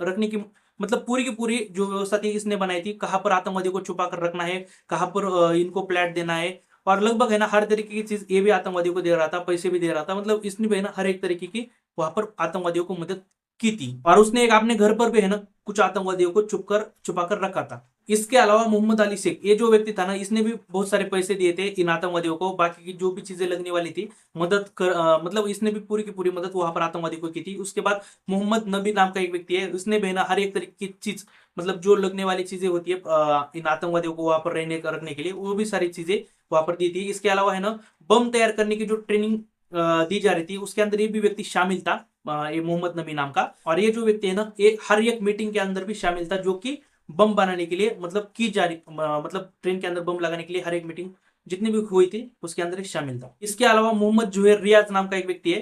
रखने की मतलब पूरी की पूरी जो व्यवस्था थी इसने बनाई थी, कहाँ पर आतंकवादी को छुपा कर रखना है, कहाँ पर इनको प्लेट देना है, और लगभग है ना हर तरीके की चीज ये भी आतंकवादियों को दे रहा था, पैसे भी दे रहा था। मतलब इसने भी है ना हर एक तरीके की वहां पर आतंकवादियों को मदद की थी। और उसने एक अपने घर पर भी है ना कुछ आतंकवादियों को छुपा कर रखा था। इसके अलावा मोहम्मद अली शेख, ये जो व्यक्ति था ना, इसने भी बहुत सारे पैसे दिए थे इन आतंकवादियों को, बाकी की जो भी चीजें लगने वाली थी मदद कर मतलब इसने भी पूरी की पूरी मदद वहां पर आतंकवादी को की थी। उसके बाद मोहम्मद नबी नाम का एक व्यक्ति है, उसने भी है ना हर एक तरीके की चीज मतलब जो लगने वाली चीजें होती है इन आतंकवादियों को वहां पर रहने रखने के लिए, वो भी सारी चीजें वहां पर दी थी। इसके अलावा है ना बम तैयार करने की जो ट्रेनिंग दी जा रही थी उसके अंदर ये भी व्यक्ति शामिल था, ये मोहम्मद नबी नाम का। और ये जो व्यक्ति है ना ये हर एक मीटिंग के अंदर भी शामिल था, जो कि बम बनाने के लिए मतलब की जा रही मतलब ट्रेन के अंदर बम लगाने के लिए हर एक मीटिंग जितनी भी हुई थी उसके अंदर ही शामिल था। इसके अलावा मोहम्मद जुहैर रियाज नाम का एक व्यक्ति है।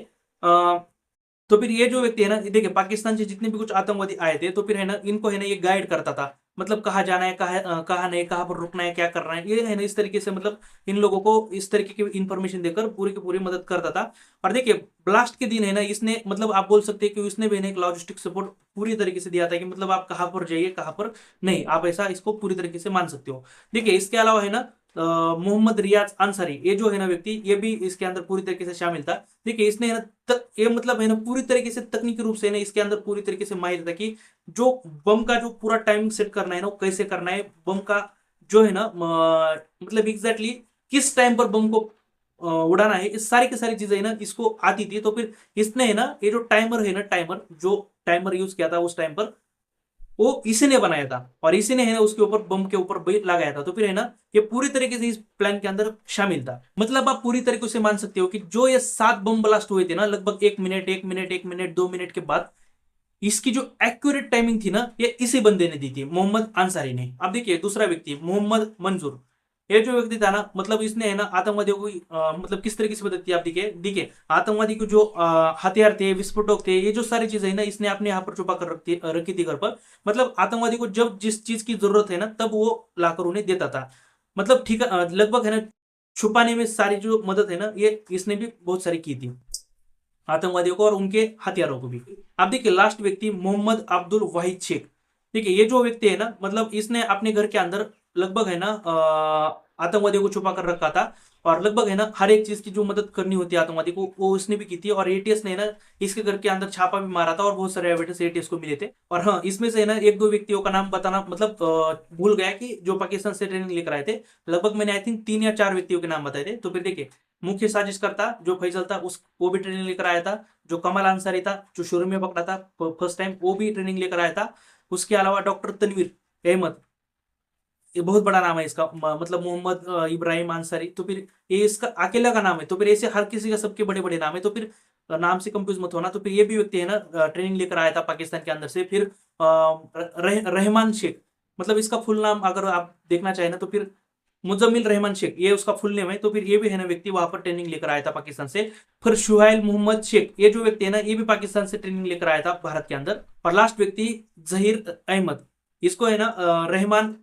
तो फिर ये जो व्यक्ति है ना, देखिए पाकिस्तान से जितने भी कुछ आतंकवादी आए थे, तो फिर है ना इनको है ना ये गाइड करता था, मतलब कहाँ जाना है, कहाँ नहीं, कहाँ पर रुकना है, क्या करना है, ये है ना इस तरीके से मतलब इन लोगों को इस तरीके की इंफॉर्मेशन देकर पूरी की पूरी मदद करता था। और देखिए ब्लास्ट के दिन है ना इसने मतलब आप बोल सकते हैं कि उसने भी एक लॉजिस्टिक सपोर्ट पूरी तरीके से दिया था, कि मतलब आप कहाँ पर जाइए कहाँ पर नहीं, आप ऐसा इसको पूरी तरीके से मान सकते हो। देखिए इसके अलावा है ना मोहम्मद रियाज अंसारी, ये जो है ना व्यक्ति, ये भी इसके अंदर पूरी तरीके से शामिल था। देखिए इसने है ना ये मतलब है ना पूरी तरीके से तकनीकी रूप से ना इसके अंदर पूरी तरीके से माहिर था कि जो बम का जो पूरा टाइमिंग सेट करना है ना, वो कैसे करना है, बम का जो है ना मतलब एग्जैक्टली किस टाइम पर बम को उड़ाना है, इस सारी की सारी चीजें है ना इसको आती थी। तो फिर इसने है ना ये जो टाइमर है ना, जो टाइमर यूज किया था उस टाइम पर, वो इसी ने बनाया था और इसी ने है ना उसके ऊपर बम के ऊपर बेट लगाया था। तो फिर है ना ये पूरी तरीके से इस प्लान के अंदर शामिल था। मतलब आप पूरी तरीके से मान सकते हो कि जो ये 7 बम ब्लास्ट हुए थे ना, लगभग 1 मिनट 2 मिनट के बाद, इसकी जो एक्यूरेट टाइमिंग थी ना, ये इसी बंदे ने दी थी, मोहम्मद अंसारी ने। अब देखिए दूसरा व्यक्ति मोहम्मद मंजूर, ये जो व्यक्ति था ना, मतलब इसने है ना आतंकवादियों को मतलब किस तरीके से मदद की। आप देखिए देखिए आतंकवादी को जो हथियार थे, विस्फोटक थे, ये जो सारी चीजें है ना इसने अपने यहाँ पर छुपा कर रखी थी घर पर। मतलब आतंकवादी को जब जिस चीज की जरूरत है ना, तब वो लाकर उन्हें देता था। मतलब ठीक लगभग है ना छुपाने में सारी जो मदद है ना, ये इसने भी बहुत सारी की थी। आतंकवादियों को और उनके हथियारों को भी। अब देखिए लास्ट व्यक्ति मोहम्मद अब्दुल वाहिद शेख। देखिए ये जो व्यक्ति है ना, मतलब इसने अपने घर के अंदर लगभग है ना आतंकवादियों को छुपा कर रखा था, और लगभग है ना हर एक चीज की जो मदद करनी होती है आतंकवादी को वो उसने भी की थी। और एटीएस ने ना इसके घर के अंदर छापा भी मारा था और बहुत सारे एविडेंस एटीएस को मिले थे। और हाँ, इसमें से है ना एक दो व्यक्तियों का नाम बताना मतलब भूल गया कि जो पाकिस्तान से ट्रेनिंग लेकर आए थे। लगभग मैंने आई थिंक 3 या 4 व्यक्तियों के नाम बताए थे। तो फिर देखिए मुख्य साजिशकर्ता जो फैजल था उस वो भी ट्रेनिंग लेकर आया था। जो कमल अंसारी था जो शुरू में पकड़ा था फर्स्ट टाइम, वो भी ट्रेनिंग लेकर आया था। उसके अलावा डॉक्टर तनवीर अहमद, ये बहुत बड़ा नाम है इसका, मतलब मोहम्मद इब्राहिम अंसारी। तो फिर ये इसका अकेला का नाम है। तो फिर ऐसे हर किसी का सबके बड़े बड़े नाम है। तो फिर नाम से कंफ्यूज मत होना। तो फिर ये भी व्यक्ति है ना ट्रेनिंग लेकर आया था पाकिस्तान के अंदर से। फिर रहमान शेख, मतलब इसका फुल नाम अगर आप देखना चाहें ना तो फिर मुजम्मिल रहमान शेख ये उसका फुल नेम है। तो फिर ये भी है ना व्यक्ति वहां पर ट्रेनिंग लेकर आया था पाकिस्तान से। फिर शुहाइल मोहम्मद शेख ये जो व्यक्ति है ना ये भी पाकिस्तान से ट्रेनिंग लेकर आया था भारत के अंदर। और लास्ट व्यक्ति जहीर अहमद, इसको है ना रहमान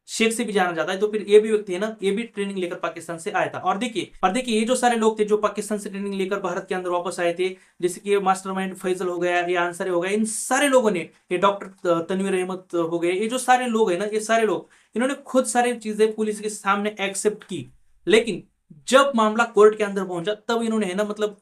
शेख से भी जाना जाता है। तो फिर ये भी व्यक्ति है ना ये भी ट्रेनिंग लेकर पाकिस्तान से आया था। और देखिए ये जो सारे लोग थे जो पाकिस्तान से ट्रेनिंग लेकर भारत के अंदर वापस आए थे, जैसे कि मास्टरमाइंड फैजल हो गया, ये आंसर हो गया, इन सारे लोगों ने, ये डॉक्टर तनवीर अहमद हो गए, ये जो सारे लोग है ना ये सारे लोग इन्होंने खुद सारी चीजें पुलिस के सामने एक्सेप्ट की। लेकिन जब मामला कोर्ट के अंदर पहुंचा तब इन्होंने है ना मतलब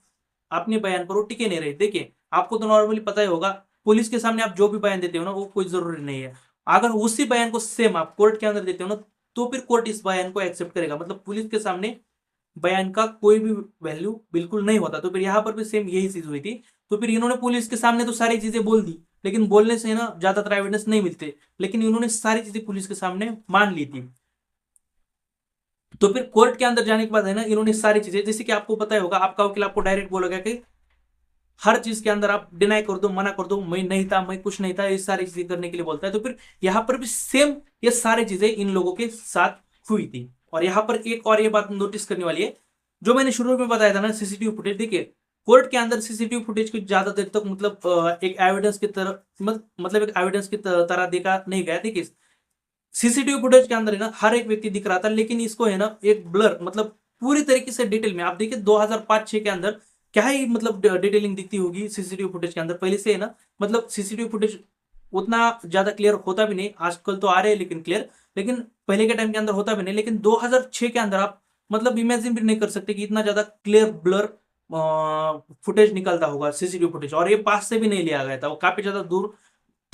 अपने बयान पर वो टिके नहीं रहे। देखिए आपको तो नॉर्मली पता ही होगा, पुलिस के सामने आप जो भी बयान देते हो ना वो कोई जरूरी नहीं है। अगर उसी बयान को सेम आप कोर्ट के अंदर देते हो ना तो फिर कोर्ट इस बयान को एक्सेप्ट करेगा। मतलब पुलिस के सामने बयान का कोई भी वैल्यू बिल्कुल नहीं होता। तो फिर यहाँ पर भी सेम यही चीज हुई थी। तो फिर इन्होंने पुलिस के सामने तो सारी चीजें बोल दी, लेकिन बोलने से ना ज्यादातर एविडेंस नहीं मिलते, लेकिन इन्होंने सारी चीजें पुलिस के सामने मान ली थी। तो फिर कोर्ट के अंदर जाने के बाद है ना इन्होंने सारी चीजें, जैसे कि आपको पता ही होगा, आपका वकील आपको डायरेक्ट बोलेगा कि हर चीज के अंदर आप डिनाई कर दो, मना कर दो, मैं नहीं था, मैं कुछ नहीं था, ये सारी चीजें करने के लिए बोलता है। तो फिर यहाँ पर भी सेम ये सारी चीजें इन लोगों के साथ हुई थी। और यहाँ पर एक और ये बात नोटिस करने वाली है, जो मैंने शुरू में बताया था ना सीसीटीवी फुटेज। देखिए कोर्ट के अंदर सीसीटीवी फुटेज को ज्यादा देर तक मतलब एक एविडेंस की तरह मतलब एक एविडेंस की तरह देखा नहीं गया। देखिए सीसीटीवी फुटेज के अंदर है ना हर एक व्यक्ति दिख रहा था, लेकिन इसको है ना एक ब्लर मतलब पूरी तरीके से डिटेल में आप देखिए 2005-6 के अंदर क्या ही मतलब डिटेलिंग दिखती होगी सीसीटीवी फुटेज के अंदर। पहले से है ना मतलब सीसीटीवी फुटेज उतना ज्यादा क्लियर होता भी नहीं, आजकल तो आ रहे हैं लेकिन क्लियर, लेकिन पहले के टाइम के अंदर होता भी नहीं। लेकिन 2006 के अंदर आप मतलब इमेजिन भी नहीं कर सकते कि इतना ज्यादा क्लियर ब्लर फुटेज निकलता होगा सीसीटीवी फुटेज। और ये पास से भी नहीं लिया गया था, वो काफी ज्यादा दूर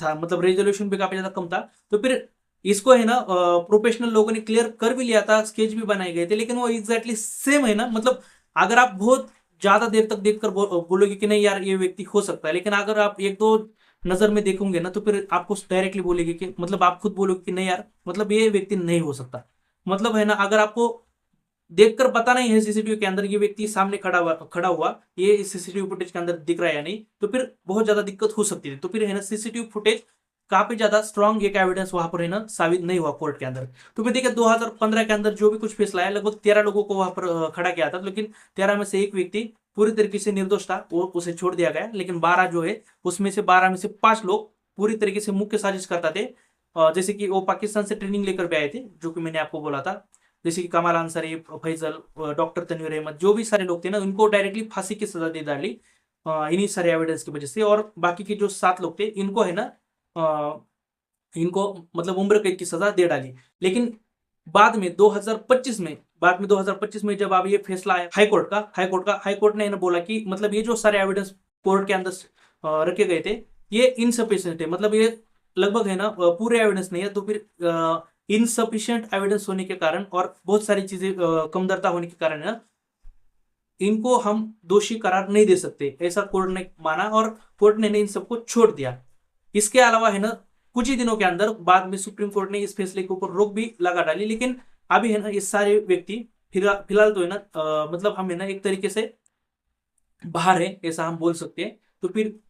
था, मतलब रेजोल्यूशन भी काफी ज्यादा कम था। तो फिर इसको है ना प्रोफेशनल लोगों ने क्लियर कर भी लिया था, स्केच भी बनाए गए थे, लेकिन वो एग्जैक्टली सेम है ना। मतलब अगर आप बहुत ज्यादा देर तक देखकर बोलोगे कि नहीं यार ये व्यक्ति हो सकता है, लेकिन अगर आप एक दो नजर में देखोगे ना तो फिर आपको डायरेक्टली बोलेगे कि मतलब आप खुद बोलोगे कि नहीं यार मतलब ये व्यक्ति नहीं हो सकता। मतलब है ना अगर आपको देखकर पता नहीं है सीसीटीवी के अंदर ये व्यक्ति सामने खड़ा हुआ ये इस सीसीटीवी फुटेज के अंदर दिख रहा है या नहीं, तो फिर बहुत ज्यादा दिक्कत हो सकती है। तो फिर है ना सीसीटीवी फुटेज काफी ज्यादा स्ट्रॉन्ग एक एविडेंस वहां पर है ना साबित नहीं हुआ कोर्ट के अंदर। तो फिर देखिए 2015 के अंदर जो भी कुछ फैसला है लगभग 13 लोगों को वहां पर खड़ा किया था, लेकिन 13 में से एक व्यक्ति पूरी तरीके से निर्दोष था, वो उसे छोड़ दिया गया। लेकिन 12 जो है उसमें से 12 में से 5 लोग पूरी तरीके से मुख्य साजिश करता थे। जैसे कि वो पाकिस्तान से ट्रेनिंग लेकर भी आए थे, जो कि मैंने आपको बोला था, जैसे कि कमाल अंसारी, फैजल, डॉक्टर तनवीर अहमद, जो भी सारे लोग थे ना उनको डायरेक्टली फांसी की सजा दे डाली इन्हीं सारे एविडेंस की वजह से। और बाकी के जो 7 लोग थे इनको है ना इनको मतलब उम्र कैद की सजा दे डाली। लेकिन बाद में 2025 में जब अब ये फैसला आया हाईकोर्ट ने ना बोला कि मतलब ये जो सारे एविडेंस कोर्ट के अंदर रखे गए थे ये इनसफिशिएंट है, मतलब ये लगभग है ना पूरे एविडेंस नहीं है। तो फिर इनसफिशिएंट एविडेंस होने के कारण और बहुत सारी चीजें कमतरता होने के कारण है ना इनको हम दोषी करार नहीं दे सकते, ऐसा कोर्ट ने माना और कोर्ट ने इन सबको छोड़ दिया। इसके अलावा है ना कुछ ही दिनों के अंदर बाद में सुप्रीम कोर्ट ने इस फैसले के ऊपर रोक भी लगा डाली। लेकिन अभी है ना ये सारे व्यक्ति फिलहाल तो है ना मतलब हम है ना एक तरीके से बाहर है ऐसा हम बोल सकते हैं। तो फिर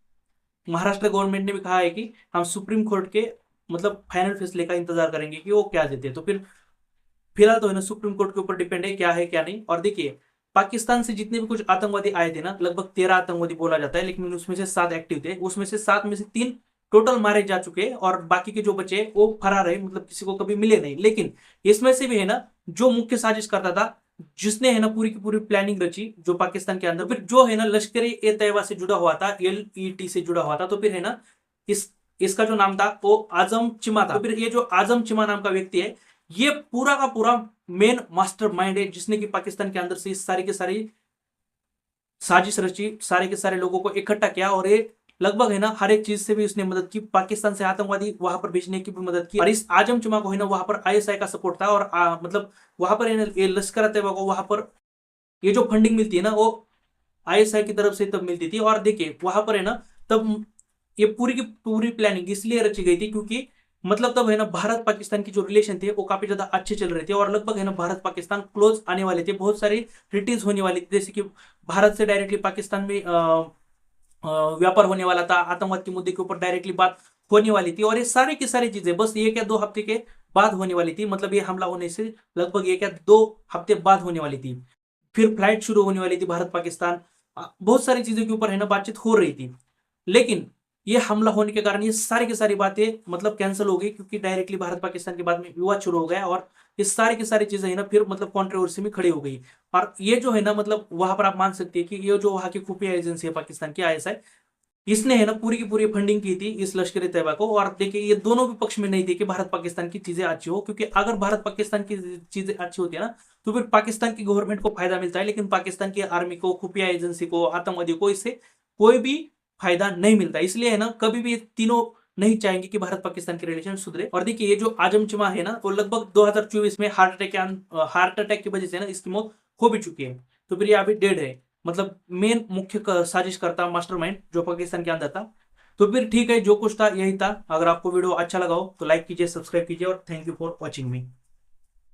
महाराष्ट्र गवर्नमेंट ने भी कहा है कि हम सुप्रीम कोर्ट के मतलब फाइनल फैसले का इंतजार करेंगे कि वो क्या देते हैं। तो फिर फिलहाल तो है ना सुप्रीम कोर्ट के ऊपर डिपेंड है क्या नहीं। और देखिए पाकिस्तान से जितने भी कुछ आतंकवादी आए थे ना लगभग 13 आतंकवादी बोला जाता है, लेकिन उसमें से 7 एक्टिव थे, उसमें से 7 में से 3 टोटल मारे जा चुके हैं और बाकी के जो बचे वो फरार है, मतलब किसी को कभी मिले नहीं। लेकिन इसमें से भी है ना जो मुख्य साजिश करता था जिसने है ना पूरी की पूरी प्लानिंग रची जो पाकिस्तान के अंदर, फिर जो है ना लश्कर ए तैयबा से जुड़ा हुआ था, LET से जुड़ा हुआ था, तो फिर है ना इस इसका जो नाम था वो आजम चिमा था। तो फिर ये जो आजम चिमा नाम का व्यक्ति है, ये पूरा का पूरा मेन मास्टर माइंड है, जिसने कि पाकिस्तान के अंदर से इस सारी के सारी साजिश रची, सारे के सारे लोगों को इकट्ठा किया, और ये लगभग है ना हर एक चीज से भी उसने मदद की, पाकिस्तान से आतंकवादी वहां पर भेजने की भी मदद की। और इस आजम चुमा को है ना वहां पर ISI का सपोर्ट था, और मतलब वहां पर है ना ये लश्कर तैयबा को वहां पर ये जो फंडिंग मिलती है ना वो ISI की तरफ से तब मिलती थी। और देखिए वहां पर है ना तब ये पूरी की पूरी प्लानिंग इसलिए रची गई थी क्योंकि मतलब तब है ना भारत पाकिस्तान की जो रिलेशन थे वो काफी ज्यादा अच्छे चल रहे थे, और लगभग है ना भारत पाकिस्तान क्लोज आने वाले थे, बहुत सारी ट्रीटीज होने वाली थी, जैसे कि भारत से डायरेक्टली पाकिस्तान में व्यापार होने वाला था, आतंकवाद के मुद्दे के ऊपर डायरेक्टली बात होने वाली थी, और ये सारी की सारी चीजें बस 1 या 2 हफ्ते के बाद होने वाली थी। मतलब ये हमला होने से लगभग 1 या 2 हफ्ते बाद होने वाली थी। फिर फ्लाइट शुरू होने वाली थी भारत पाकिस्तान, बहुत सारी चीजों के ऊपर है ना बातचीत हो रही थी। लेकिन ये हमला होने के कारण ये सारी की सारी बातें मतलब कैंसिल हो गई, क्योंकि डायरेक्टली भारत पाकिस्तान के बाद में विवाद शुरू हो गया, और ये सारी की सारी चीजें है ना फिर मतलब कंट्रोवर्सी में खड़ी हो गई। और ये जो है ना मतलब वहां पर आप मान सकते हैं कि ये जो वहां की खुफिया एजेंसी है पाकिस्तान की ISI, इसने है ना पूरी की पूरी फंडिंग की थी इस लश्कर तैयबा को। और देखिए ये दोनों भी पक्ष में नहीं थे कि भारत पाकिस्तान की चीजें अच्छी हो, क्योंकि अगर भारत पाकिस्तान की चीजें अच्छी होती है ना तो फिर पाकिस्तान की गवर्नमेंट को फायदा मिलता है, लेकिन पाकिस्तान की आर्मी को, खुफिया एजेंसी को, आतंकवादियों को इससे कोई भी फायदा नहीं मिलता। इसलिए है ना कभी भी ये तीनों नहीं चाहेंगे कि भारत पाकिस्तान के रिलेशन सुधरे। और देखिए ये जो आजम चमा है ना वो लगभग 2024 में हार्ट अटैक की वजह से ना इसकी मौत हो भी चुकी है, तो फिर ये अभी डेड है। मतलब मेन मुख्य साजिश करता मास्टरमाइंड जो पाकिस्तान के अंदर था। तो फिर ठीक है, जो कुछ था यही था। अगर आपको वीडियो अच्छा लगा हो तो लाइक कीजिए, सब्सक्राइब कीजिए, और thank you for watching me.